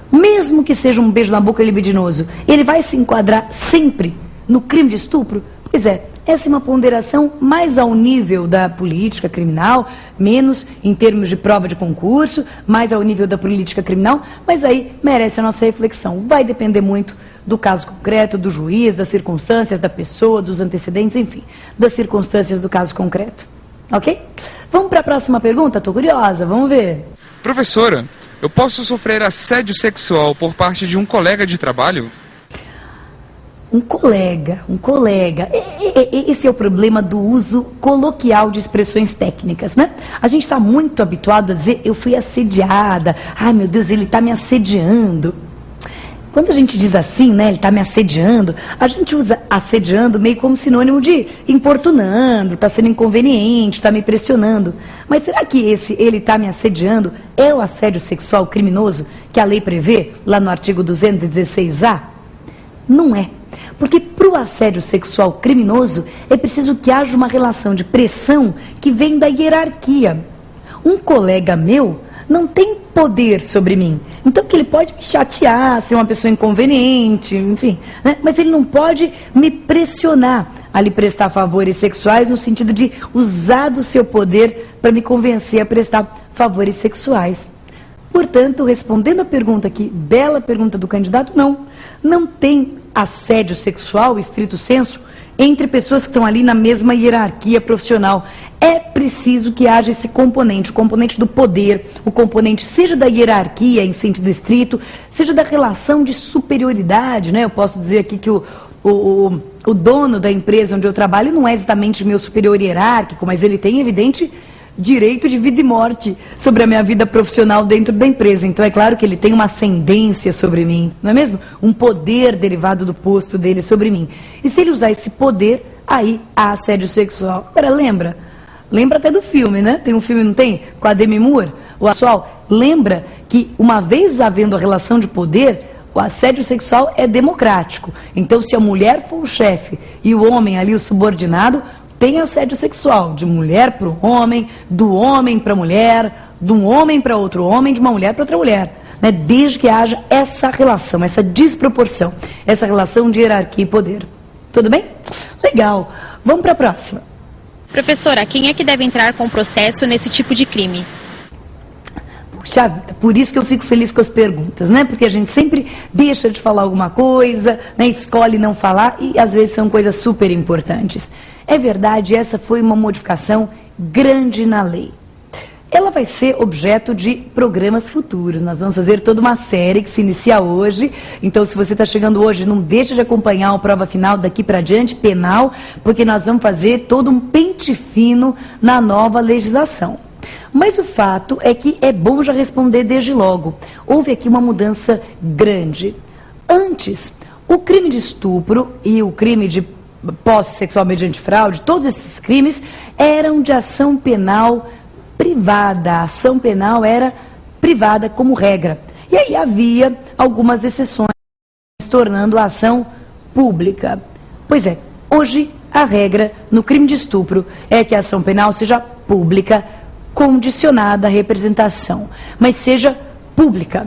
Mesmo que seja um beijo na boca libidinoso, ele vai se enquadrar sempre no crime de estupro? Pois é, essa é uma ponderação mais ao nível da política criminal, menos em termos de prova de concurso, mais ao nível da política criminal, mas aí merece a nossa reflexão. Vai depender muito do caso concreto, do juiz, das circunstâncias da pessoa, dos antecedentes, enfim, das circunstâncias do caso concreto. Ok? Vamos para a próxima pergunta? Estou curiosa, vamos ver. Professora, eu posso sofrer assédio sexual por parte de um colega de trabalho? Um colega. Esse é o problema do uso coloquial de expressões técnicas, né? A gente está muito habituado a dizer, eu fui assediada, ai meu Deus, ele está me assediando. Quando a gente diz assim, né, ele está me assediando, a gente usa assediando meio como sinônimo de importunando, está sendo inconveniente, está me pressionando. Mas será que esse ele está me assediando é o assédio sexual criminoso que a lei prevê lá no artigo 216A? Não é. Porque para o assédio sexual criminoso é preciso que haja uma relação de pressão que vem da hierarquia. Um colega meu não tem poder sobre mim. Então que ele pode me chatear, ser uma pessoa inconveniente, enfim, né? Mas ele não pode me pressionar a lhe prestar favores sexuais no sentido de usar do seu poder para me convencer a prestar favores sexuais. Portanto, respondendo a pergunta aqui, bela pergunta do candidato, não tem assédio sexual, estrito sensu, entre pessoas que estão ali na mesma hierarquia profissional. É preciso que haja esse componente, o componente do poder, o componente seja da hierarquia em sentido estrito, seja da relação de superioridade, né? Eu posso dizer aqui que o dono da empresa onde eu trabalho não é exatamente meu superior hierárquico, mas ele tem evidente direito de vida e morte sobre a minha vida profissional dentro da empresa. Então é claro que ele tem uma ascendência sobre mim, não é mesmo? Um poder derivado do posto dele sobre mim. E se ele usar esse poder, aí há assédio sexual. Agora lembra até do filme, né? Tem um filme, não tem? Com a Demi Moore. O pessoal lembra que uma vez havendo a relação de poder, o assédio sexual é democrático. Então se a mulher for o chefe e o homem ali o subordinado, tem assédio sexual, de mulher para o homem, do homem para a mulher, de um homem para outro homem, de uma mulher para outra mulher, né? Desde que haja essa relação, essa desproporção, essa relação de hierarquia e poder. Tudo bem? Legal. Vamos para a próxima. Professora, quem é que deve entrar com o processo nesse tipo de crime? Puxa vida, por isso que eu fico feliz com as perguntas, né? Porque a gente sempre deixa de falar alguma coisa, né? Escolhe não falar e às vezes são coisas super importantes. É verdade, essa foi uma modificação grande na lei. Ela vai ser objeto de programas futuros. Nós vamos fazer toda uma série que se inicia hoje. Então, se você está chegando hoje, não deixa de acompanhar a prova final daqui para diante, penal, porque nós vamos fazer todo um pente fino na nova legislação. Mas o fato é que é bom já responder desde logo. Houve aqui uma mudança grande. Antes, o crime de estupro e o crime de posse sexual mediante fraude, todos esses crimes eram de ação penal privada. A ação penal era privada como regra. E aí havia algumas exceções, tornando a ação pública. Pois é, hoje a regra no crime de estupro é que a ação penal seja pública, condicionada à representação, mas seja pública.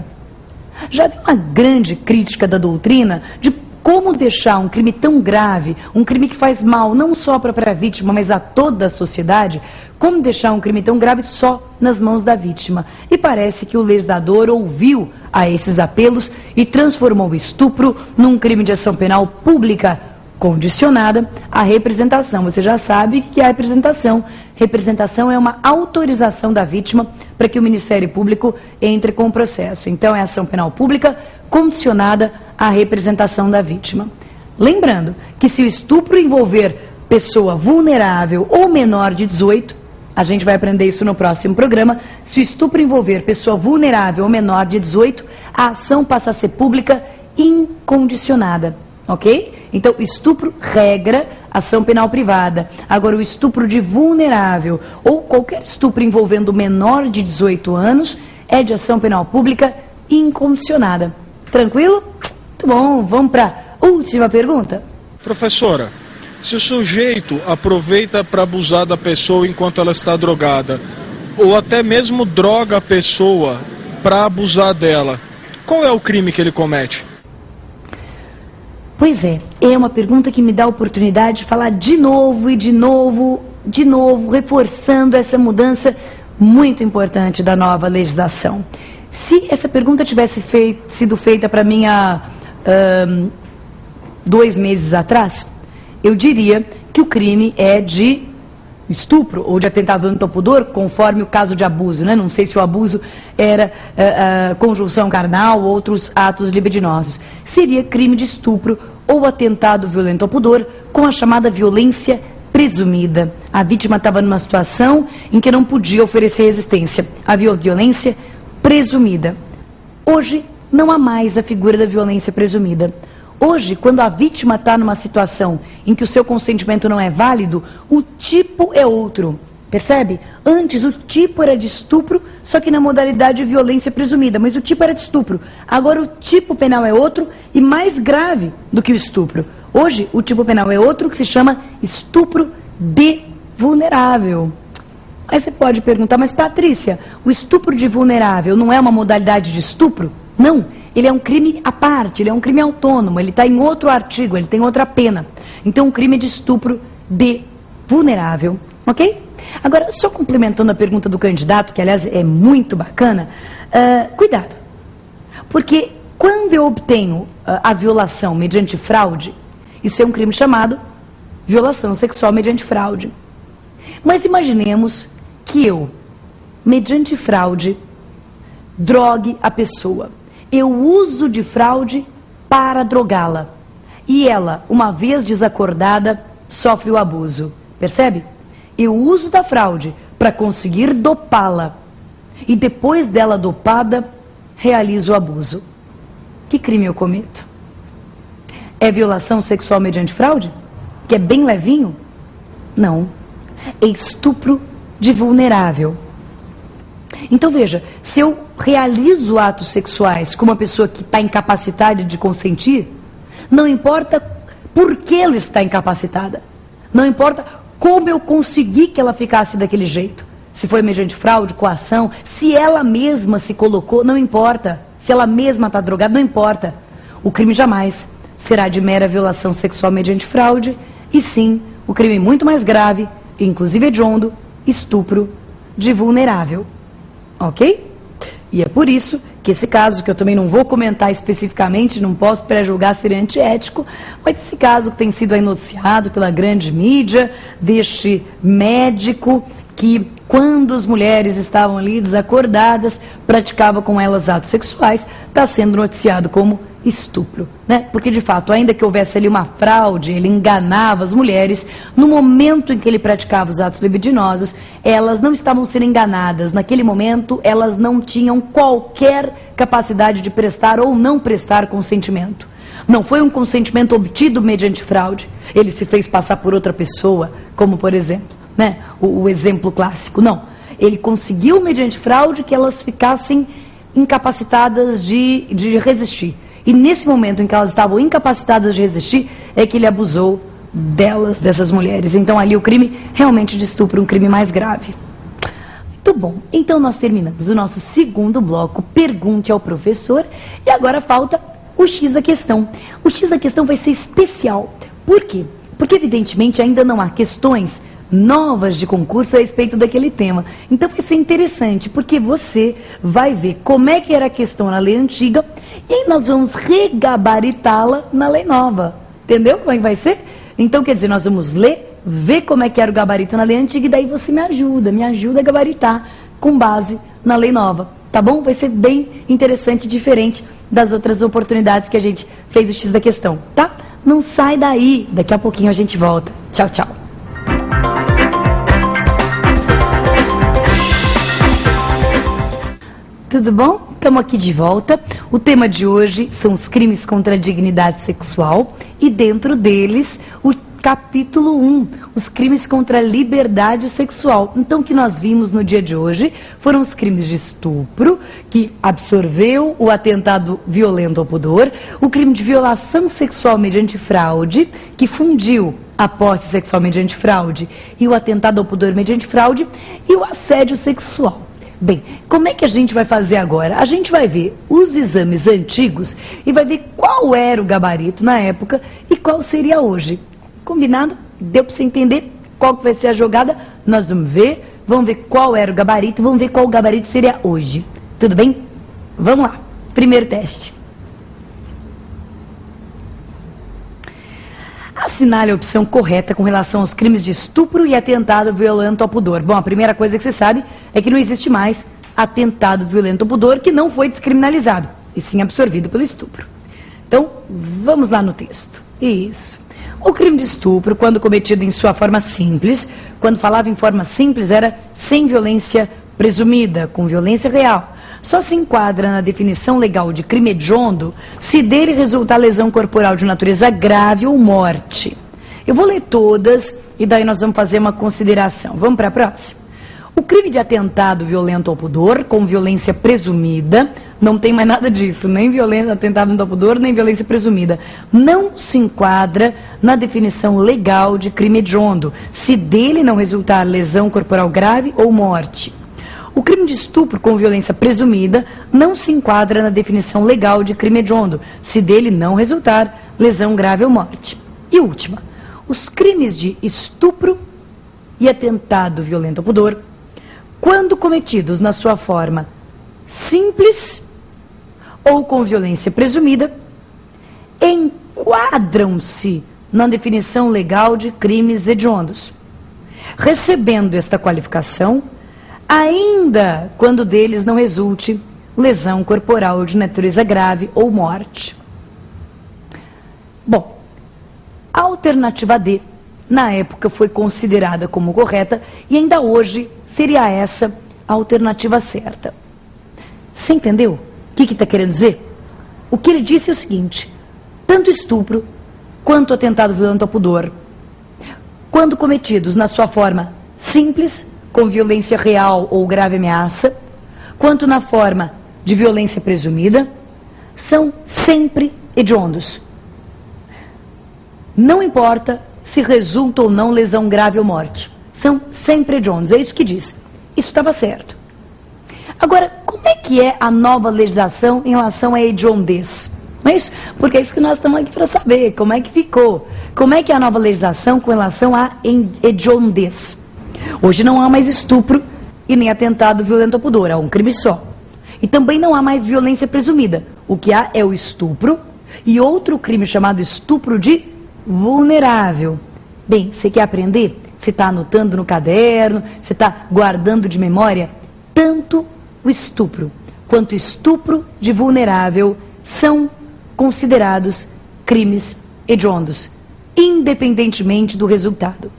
Já havia uma grande crítica da doutrina de como deixar um crime tão grave, um crime que faz mal não só para a vítima, mas a toda a sociedade, como deixar um crime tão grave só nas mãos da vítima. E parece que o legislador ouviu a esses apelos e transformou o estupro num crime de ação penal pública condicionada à representação. Você já sabe que é a representação. Representação é uma autorização da vítima para que o Ministério Público entre com o processo. Então, é ação penal pública condicionada à representação da vítima. Lembrando que se o estupro envolver pessoa vulnerável ou menor de 18, a gente vai aprender isso no próximo programa, se o estupro envolver pessoa vulnerável ou menor de 18, a ação passa a ser pública incondicionada, ok? Então, estupro, regra, ação penal privada. Agora, o estupro de vulnerável ou qualquer estupro envolvendo menor de 18 anos é de ação penal pública incondicionada. Tranquilo? Muito bom, vamos para a última pergunta. Professora, se o sujeito aproveita para abusar da pessoa enquanto ela está drogada, ou até mesmo droga a pessoa para abusar dela, qual é o crime que ele comete? Pois é uma pergunta que me dá a oportunidade de falar de novo e de novo, reforçando essa mudança muito importante da nova legislação. Se essa pergunta tivesse sido feita para mim há 2 meses atrás, eu diria que o crime é de estupro ou de atentado violento ao pudor, conforme o caso de abuso, né? Não sei se o abuso era conjunção carnal ou outros atos libidinosos. Seria crime de estupro ou atentado violento ao pudor com a chamada violência presumida. A vítima estava numa situação em que não podia oferecer resistência. Havia violência presumida. Hoje não há mais a figura da violência presumida. Hoje, quando a vítima está numa situação em que o seu consentimento não é válido, o tipo é outro. Percebe? Antes o tipo era de estupro, só que na modalidade de violência presumida, mas o tipo era de estupro. Agora o tipo penal é outro e mais grave do que o estupro. Hoje o tipo penal é outro, que se chama estupro de vulnerável. Aí você pode perguntar, mas Patrícia, o estupro de vulnerável não é uma modalidade de estupro? Não, ele é um crime à parte, ele é um crime autônomo, ele está em outro artigo, ele tem outra pena. Então, um crime de estupro de vulnerável, ok? Agora, só complementando a pergunta do candidato, que aliás é muito bacana, cuidado, porque quando eu obtenho a violação mediante fraude, isso é um crime chamado violação sexual mediante fraude. Mas imaginemos que eu, mediante fraude, drogue a pessoa. Eu uso de fraude para drogá-la. E ela, uma vez desacordada, sofre o abuso. Percebe? Eu uso da fraude para conseguir dopá-la. E depois dela dopada, realizo o abuso. Que crime eu cometo? É violação sexual mediante fraude? Que é bem levinho? Não. É estupro de vulnerável. Então veja, se eu realizo atos sexuais com uma pessoa que está incapacitada de consentir, não importa por que ela está incapacitada, não importa como eu consegui que ela ficasse daquele jeito, se foi mediante fraude, coação, se ela mesma se colocou, não importa, se ela mesma está drogada, não importa, o crime jamais será de mera violação sexual mediante fraude, e sim, o crime muito mais grave, inclusive hediondo, estupro de vulnerável. Ok? E é por isso que esse caso, que eu também não vou comentar especificamente, não posso pré-julgar ser antiético, mas esse caso que tem sido aí noticiado pela grande mídia, deste médico que, quando as mulheres estavam ali desacordadas, praticava com elas atos sexuais, está sendo noticiado como estupro, né? Porque de fato, ainda que houvesse ali uma fraude, ele enganava as mulheres, no momento em que ele praticava os atos libidinosos, elas não estavam sendo enganadas, naquele momento elas não tinham qualquer capacidade de prestar ou não prestar consentimento. Não foi um consentimento obtido mediante fraude, ele se fez passar por outra pessoa, como por exemplo, né? O exemplo clássico, não. Ele conseguiu mediante fraude que elas ficassem incapacitadas de resistir. E nesse momento em que elas estavam incapacitadas de resistir, é que ele abusou delas, dessas mulheres. Então ali o crime realmente de estupro, um crime mais grave. Muito bom, então nós terminamos o nosso segundo bloco, Pergunte ao Professor, e agora falta o X da questão. O X da questão vai ser especial. Por quê? Porque, evidentemente, ainda não há questões novas de concurso a respeito daquele tema. Então vai ser interessante, porque você vai ver como é que era a questão na lei antiga e aí nós vamos regabaritá-la na lei nova. Entendeu como é que vai ser? Então, quer dizer, nós vamos ler, ver como é que era o gabarito na lei antiga e daí você me ajuda a gabaritar com base na lei nova. Tá bom? Vai ser bem interessante, diferente das outras oportunidades que a gente fez o X da questão, tá? Não sai daí, daqui a pouquinho a gente volta. Tchau, tchau. Tudo bom? Estamos aqui de volta. O tema de hoje são os crimes contra a dignidade sexual e dentro deles o capítulo 1, os crimes contra a liberdade sexual. Então, o que nós vimos no dia de hoje foram os crimes de estupro, que absorveu o atentado violento ao pudor, o crime de violação sexual mediante fraude, que fundiu a posse sexual mediante fraude e o atentado ao pudor mediante fraude, e o assédio sexual. Bem, como é que a gente vai fazer agora? A gente vai ver os exames antigos e vai ver qual era o gabarito na época e qual seria hoje. Combinado? Deu para você entender qual que vai ser a jogada? Nós vamos ver qual era o gabarito, vamos ver qual o gabarito seria hoje. Tudo bem? Vamos lá. Primeiro teste. Assinale a opção correta com relação aos crimes de estupro e atentado violento ao pudor. Bom, a primeira coisa que você sabe é que não existe mais atentado violento ao pudor que não foi descriminalizado, e sim absorvido pelo estupro. Então, vamos lá no texto. Isso. O crime de estupro, quando cometido em sua forma simples, quando falava em forma simples, era sem violência presumida, com violência real. Só se enquadra na definição legal de crime hediondo se dele resultar lesão corporal de natureza grave ou morte. Eu vou ler todas e daí nós vamos fazer uma consideração. Vamos para a próxima? O crime de atentado violento ao pudor, com violência presumida, não tem mais nada disso, nem violência, atentado ao pudor, nem violência presumida. Não se enquadra na definição legal de crime hediondo, se dele não resultar lesão corporal grave ou morte. O crime de estupro com violência presumida não se enquadra na definição legal de crime hediondo, se dele não resultar lesão grave ou morte. E última, os crimes de estupro e atentado violento ao pudor, quando cometidos na sua forma simples ou com violência presumida, enquadram-se na definição legal de crimes hediondos, recebendo esta qualificação ainda quando deles não resulte lesão corporal de natureza grave ou morte. Bom, a alternativa D, na época, foi considerada como correta e ainda hoje seria essa a alternativa certa. Você entendeu o que está querendo dizer? O que ele disse é o seguinte: tanto estupro quanto atentado violento ao pudor, quando cometidos na sua forma simples, com violência real ou grave ameaça, quanto na forma de violência presumida, são sempre hediondos. Não importa se resulta ou não lesão grave ou morte. São sempre hediondos, é isso que diz. Isso estava certo. Agora, como é que é a nova legislação em relação à hediondez? Não é isso? Porque é isso que nós estamos aqui para saber, como é que ficou. Como é que é a nova legislação com relação à hediondez? Hoje não há mais estupro e nem atentado violento ao pudor, há um crime só. E também não há mais violência presumida. O que há é o estupro e outro crime chamado estupro de vulnerável. Bem, você quer aprender? Você está anotando no caderno, você está guardando de memória? Tanto o estupro quanto o estupro de vulnerável são considerados crimes hediondos, independentemente do resultado.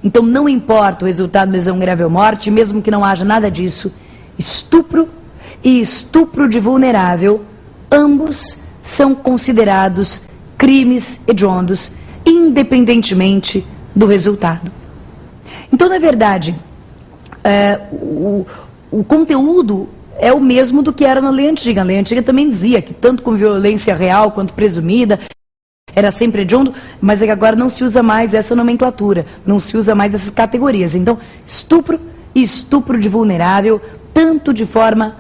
Então não importa o resultado, lesão grave ou morte, mesmo que não haja nada disso, estupro e estupro de vulnerável, ambos são considerados crimes hediondos, independentemente do resultado. Então, na verdade, o conteúdo é o mesmo do que era na lei antiga. A lei antiga também dizia que tanto com violência real quanto presumida era sempre hediondo, mas é que agora não se usa mais essa nomenclatura, não se usa mais essas categorias. Então, estupro e estupro de vulnerável, tanto de forma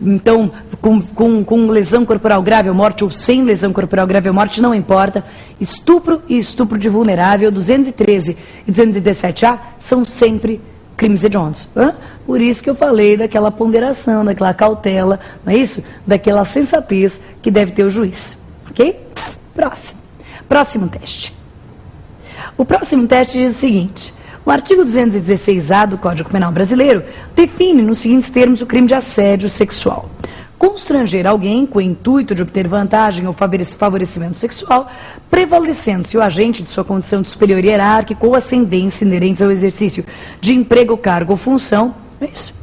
Então, com lesão corporal grave ou morte ou sem lesão corporal grave ou morte, não importa. Estupro e estupro de vulnerável, 213 e 217A, são sempre crimes hediondos. Por isso que eu falei daquela ponderação, daquela cautela, não é isso? Daquela sensatez que deve ter o juiz. Ok? Próximo teste. O próximo teste diz o seguinte: o artigo 216-A do Código Penal Brasileiro define nos seguintes termos o crime de assédio sexual: constranger alguém com o intuito de obter vantagem ou favorecimento sexual, prevalecendo-se o agente de sua condição de superior hierárquico ou ascendência inerentes ao exercício de emprego, cargo ou função. É isso.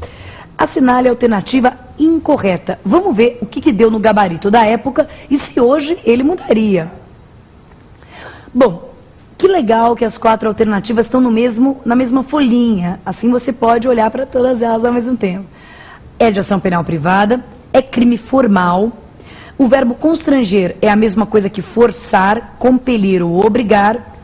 Assinale a alternativa incorreta. Vamos ver o que deu no gabarito da época e se hoje ele mudaria. Bom, que legal que as 4 alternativas estão na mesma folhinha. Assim você pode olhar para todas elas ao mesmo tempo. É de ação penal privada, é crime formal. O verbo constranger é a mesma coisa que forçar, compelir ou obrigar.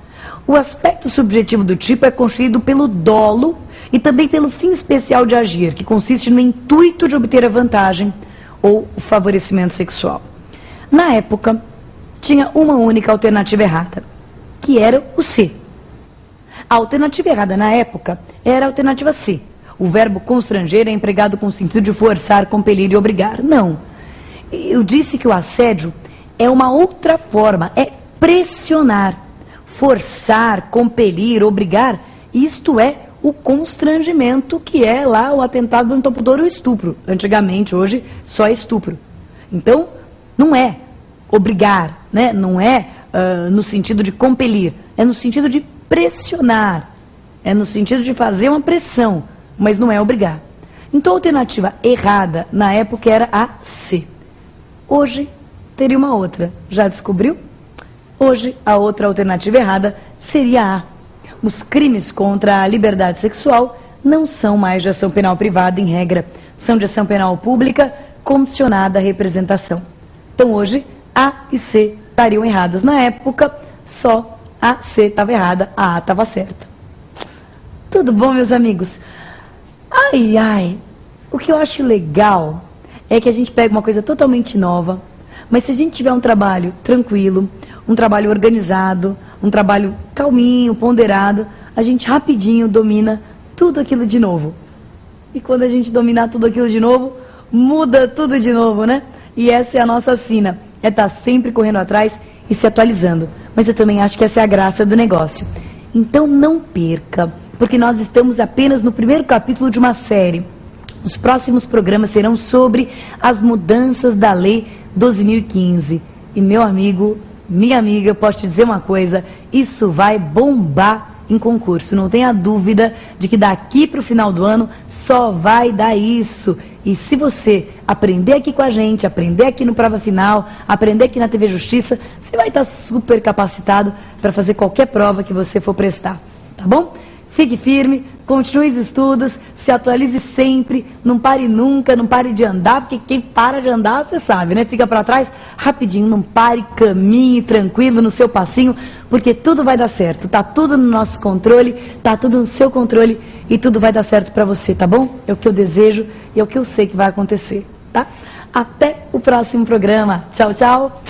O aspecto subjetivo do tipo é constituído pelo dolo e também pelo fim especial de agir, que consiste no intuito de obter a vantagem ou o favorecimento sexual. Na época, tinha uma única alternativa errada, que era o C. A alternativa errada na época era a alternativa C. O verbo constranger é empregado com o sentido de forçar, compelir e obrigar. Não. Eu disse que o assédio é uma outra forma, é pressionar, forçar, compelir, obrigar. Isto é o constrangimento, que é lá o atentado do Pudor ou estupro. Antigamente, hoje, só é estupro. Então, não é obrigar, né? Não é no sentido de compelir, é no sentido de pressionar, é no sentido de fazer uma pressão, mas não é obrigar. Então a alternativa errada na época era a C. Hoje teria uma outra, já descobriu? Hoje a outra alternativa errada seria a. Os crimes contra a liberdade sexual não são mais de ação penal privada em regra, são de ação penal pública condicionada à representação. Então hoje A e C estariam erradas. Na época, só a C estava errada, a A estava certa. Tudo bom, meus amigos? Ai, o que eu acho legal é que a gente pega uma coisa totalmente nova, mas se a gente tiver um trabalho tranquilo, um trabalho organizado, um trabalho calminho, ponderado, a gente rapidinho domina tudo aquilo de novo. E quando a gente dominar tudo aquilo de novo, muda tudo de novo, né? E essa é a nossa sina. É estar sempre correndo atrás e se atualizando. Mas eu também acho que essa é a graça do negócio. Então não perca, porque nós estamos apenas no primeiro capítulo de uma série. Os próximos programas serão sobre as mudanças da Lei 12.015. E meu amigo, minha amiga, eu posso te dizer uma coisa, isso vai bombar em concurso. Não tenha dúvida de que daqui para o final do ano só vai dar isso. E se você aprender aqui com a gente, aprender aqui no Prova Final, aprender aqui na TV Justiça, você vai estar super capacitado para fazer qualquer prova que você for prestar, tá bom? Fique firme, continue os estudos, se atualize sempre, não pare nunca, não pare de andar, porque quem para de andar, você sabe, né? Fica para trás, rapidinho, não pare, caminhe tranquilo no seu passinho, porque tudo vai dar certo, tá tudo no nosso controle, tá tudo no seu controle e tudo vai dar certo para você, tá bom? É o que eu desejo e é o que eu sei que vai acontecer, tá? Até o próximo programa. Tchau, tchau.